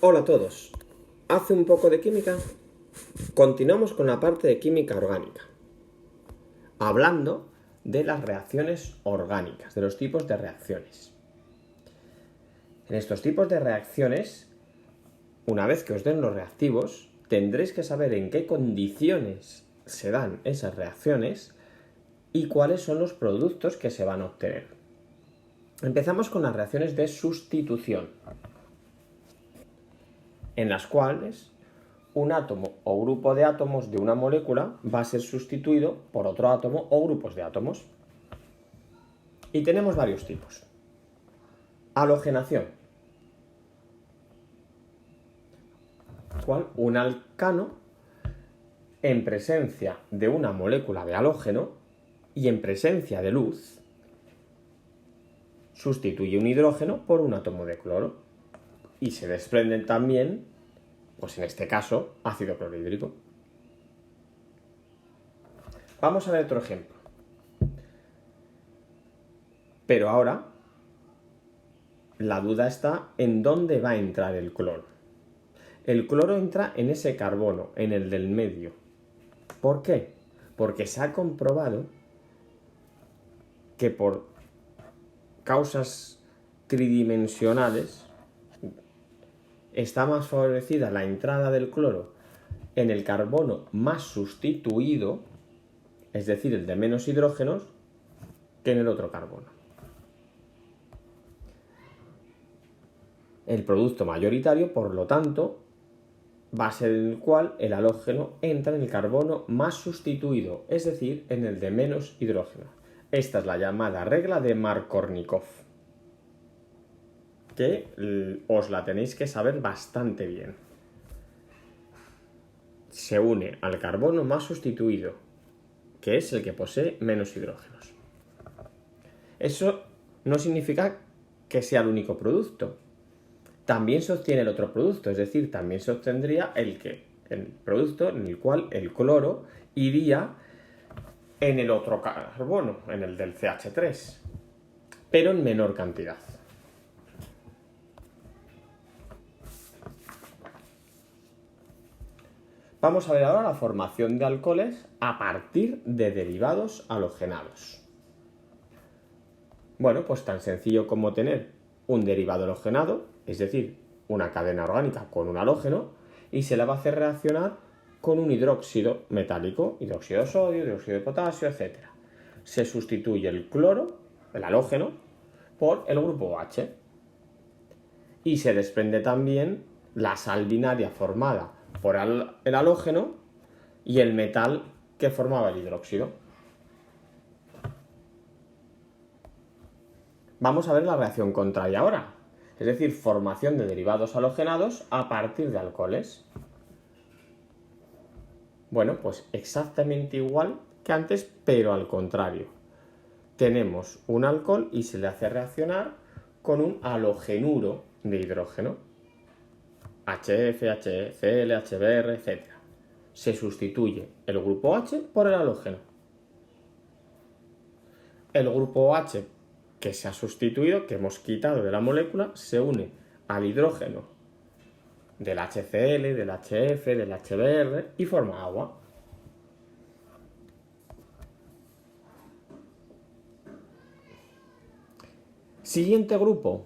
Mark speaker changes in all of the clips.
Speaker 1: Hola a todos. Hace un poco de química. Continuamos con la parte de química orgánica, hablando de las reacciones orgánicas, de los tipos de reacciones. En estos tipos de reacciones, una vez que os den los reactivos, tendréis que saber en qué condiciones se dan esas reacciones y cuáles son los productos que se van a obtener. Empezamos con las reacciones de sustitución, en las cuales un átomo o grupo de átomos de una molécula va a ser sustituido por otro átomo o grupos de átomos. Y tenemos varios tipos. Halogenación. ¿Cuál? Un alcano en presencia de una molécula de halógeno y en presencia de luz sustituye un hidrógeno por un átomo de cloro y se desprenden también, pues en este caso, ácido clorhídrico. Vamos a ver otro ejemplo. Pero ahora la duda está en dónde va a entrar el cloro. El cloro entra en ese carbono, en el del medio. ¿Por qué? Porque se ha comprobado que por causas tridimensionales está más favorecida la entrada del cloro en el carbono más sustituido, es decir, el de menos hidrógenos, que en el otro carbono. El producto mayoritario, por lo tanto, va a ser el cual el halógeno entra en el carbono más sustituido, es decir, en el de menos hidrógeno. Esta es la llamada regla de Markovnikov, que os la tenéis que saber bastante bien. Se une al carbono más sustituido, que es el que posee menos hidrógenos. Eso no significa que sea el único producto. También se obtiene el otro producto, es decir, también se obtendría el producto en el cual el cloro iría en el otro carbono, en el del CH3, pero en menor cantidad. Vamos a ver ahora la formación de alcoholes a partir de derivados halogenados. Bueno, pues tan sencillo como tener un derivado halogenado, es decir, una cadena orgánica con un halógeno, y se la va a hacer reaccionar con un hidróxido metálico, hidróxido de sodio, hidróxido de potasio, etc. Se sustituye el cloro, el halógeno, por el grupo OH. Y se desprende también la sal binaria formada por el halógeno y el metal que formaba el hidróxido. Vamos a ver la reacción contraria ahora, es decir, formación de derivados halogenados a partir de alcoholes. Bueno, pues exactamente igual que antes, pero al contrario. Tenemos un alcohol y se le hace reaccionar con un halogenuro de hidrógeno, HF, HCl, HBr, etc. Se sustituye el grupo H por el halógeno. El grupo OH que se ha sustituido, que hemos quitado de la molécula, se une al hidrógeno del HCl, del HF, del HBr y forma agua. Siguiente grupo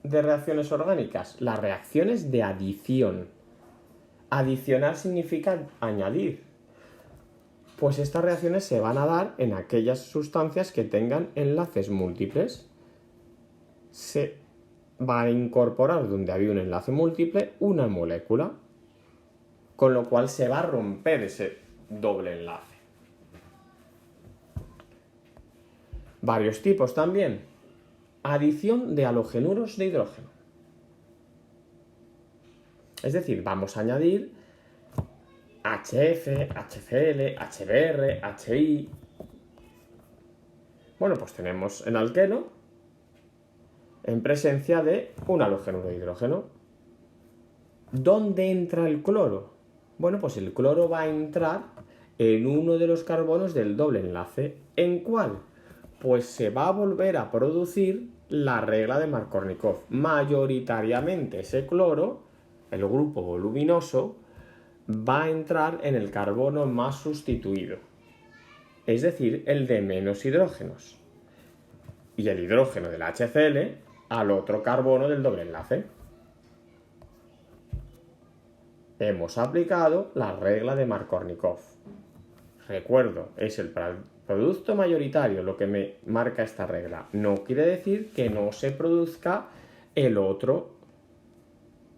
Speaker 1: de reacciones orgánicas, las reacciones de adición. Adicionar significa añadir. Pues estas reacciones se van a dar en aquellas sustancias que tengan enlaces múltiples. Se va a incorporar donde había un enlace múltiple una molécula, con lo cual se va a romper ese doble enlace. Varios tipos también. Adición de halogenuros de hidrógeno. Es decir, vamos a añadir HF, HCl, HBr, HI. Bueno, pues tenemos el alqueno en presencia de un halogenuro de hidrógeno. ¿Dónde entra el cloro? Bueno, pues el cloro va a entrar en uno de los carbonos del doble enlace. ¿En cuál? pues se va a volver a producir la regla de Markovnikov. Mayoritariamente ese cloro, el grupo voluminoso, va a entrar en el carbono más sustituido, es decir, el de menos hidrógenos. Y el hidrógeno del HCl al otro carbono del doble enlace. Hemos aplicado la regla de Markovnikov. Recuerdo, es el producto mayoritario lo que me marca esta regla. No quiere decir que no se produzca el otro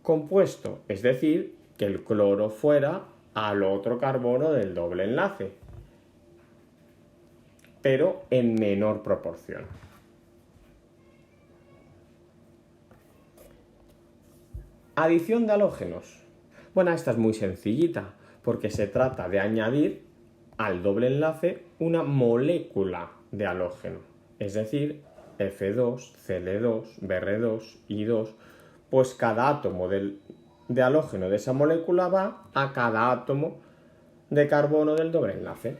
Speaker 1: compuesto, es decir, que el cloro fuera al otro carbono del doble enlace, pero en menor proporción. Adición de halógenos. Bueno, esta es muy sencillita, porque se trata de añadir al doble enlace una molécula de halógeno, es decir, F2, Cl2, Br2, I2, pues cada átomo de halógeno de esa molécula va a cada átomo de carbono del doble enlace.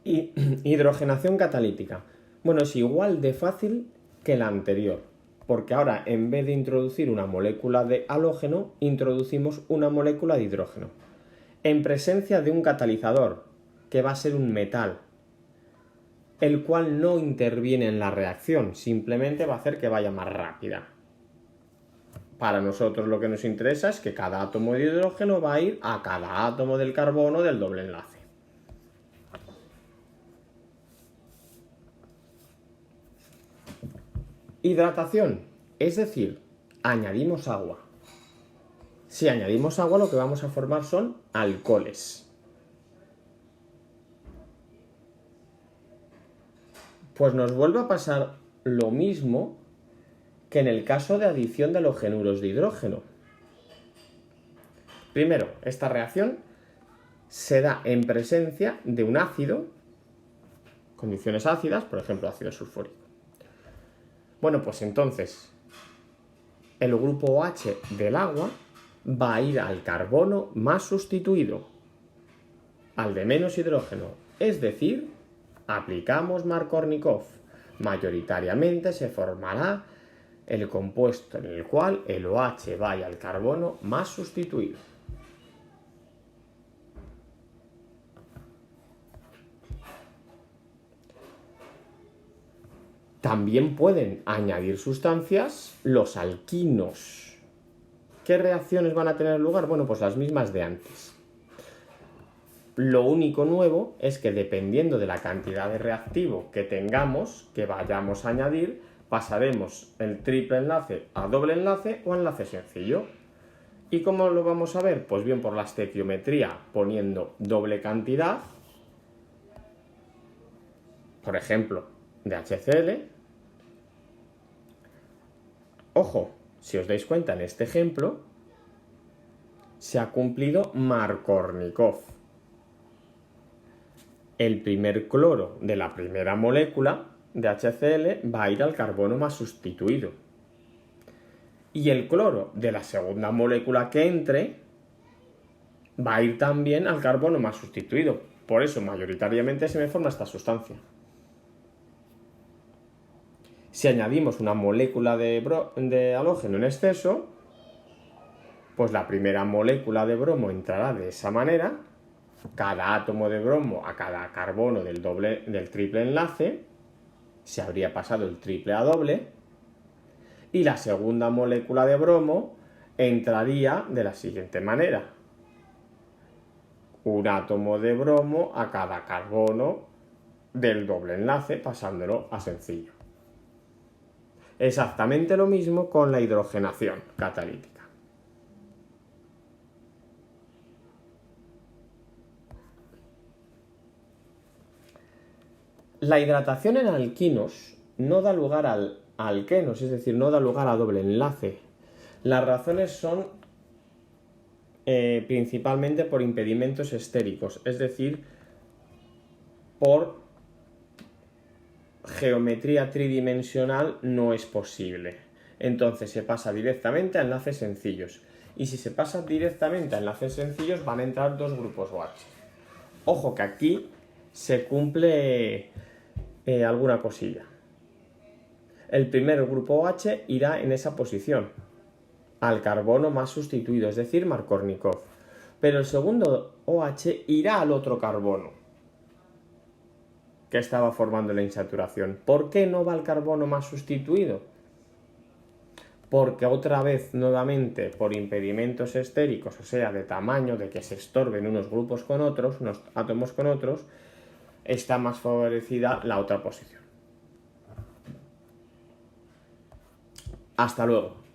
Speaker 1: Y hidrogenación catalítica. Bueno, es igual de fácil que la anterior, porque ahora en vez de introducir una molécula de halógeno, introducimos una molécula de hidrógeno, en presencia de un catalizador, que va a ser un metal, el cual no interviene en la reacción, simplemente va a hacer que vaya más rápida. Para nosotros lo que nos interesa es que cada átomo de hidrógeno va a ir a cada átomo del carbono del doble enlace. Hidratación, es decir, añadimos agua. Si añadimos agua, lo que vamos a formar son alcoholes. Pues nos vuelve a pasar lo mismo que en el caso de adición de halogenuros de hidrógeno. Primero, esta reacción se da en presencia de un ácido, condiciones ácidas, por ejemplo, ácido sulfúrico. Bueno, pues entonces el grupo OH del agua va a ir al carbono más sustituido, al de menos hidrógeno, es decir, aplicamos Markovnikov. Mayoritariamente se formará el compuesto en el cual el OH vaya al carbono más sustituido. También pueden añadir sustancias los alquinos. ¿Qué reacciones van a tener lugar? Bueno, pues las mismas de antes. Lo único nuevo es que dependiendo de la cantidad de reactivo que tengamos, que vayamos a añadir, pasaremos el triple enlace a doble enlace o enlace sencillo. ¿Y cómo lo vamos a ver? Pues bien por la estequiometría, poniendo doble cantidad, por ejemplo, de HCl. Ojo, si os dais cuenta en este ejemplo, se ha cumplido Markovnikov. El primer cloro de la primera molécula de HCl va a ir al carbono más sustituido. Y el cloro de la segunda molécula que entre va a ir también al carbono más sustituido. Por eso mayoritariamente se me forma esta sustancia. Si añadimos una molécula de halógeno en exceso, pues la primera molécula de bromo entrará de esa manera, cada átomo de bromo a cada carbono del triple enlace, se habría pasado el triple a doble, y la segunda molécula de bromo entraría de la siguiente manera: un átomo de bromo a cada carbono del doble enlace, pasándolo a sencillo. Exactamente lo mismo con la hidrogenación catalítica. La hidratación en alquinos no da lugar a alquenos, es decir, no da lugar a doble enlace. Las razones son principalmente por impedimentos estéricos, es decir, por geometría tridimensional no es posible. Entonces se pasa directamente a enlaces sencillos. y si se pasa directamente a enlaces sencillos van a entrar dos grupos OH. Ojo que aquí se cumple alguna cosilla. El primer grupo OH irá en esa posición, al carbono más sustituido, es decir, Markovnikov. Pero el segundo OH irá al otro carbono que estaba formando la insaturación. ¿Por qué no va al carbono más sustituido? Porque otra vez, nuevamente, por impedimentos estéricos, o sea, de tamaño, de que se estorben unos grupos con otros, unos átomos con otros, está más favorecida la otra posición. Hasta luego.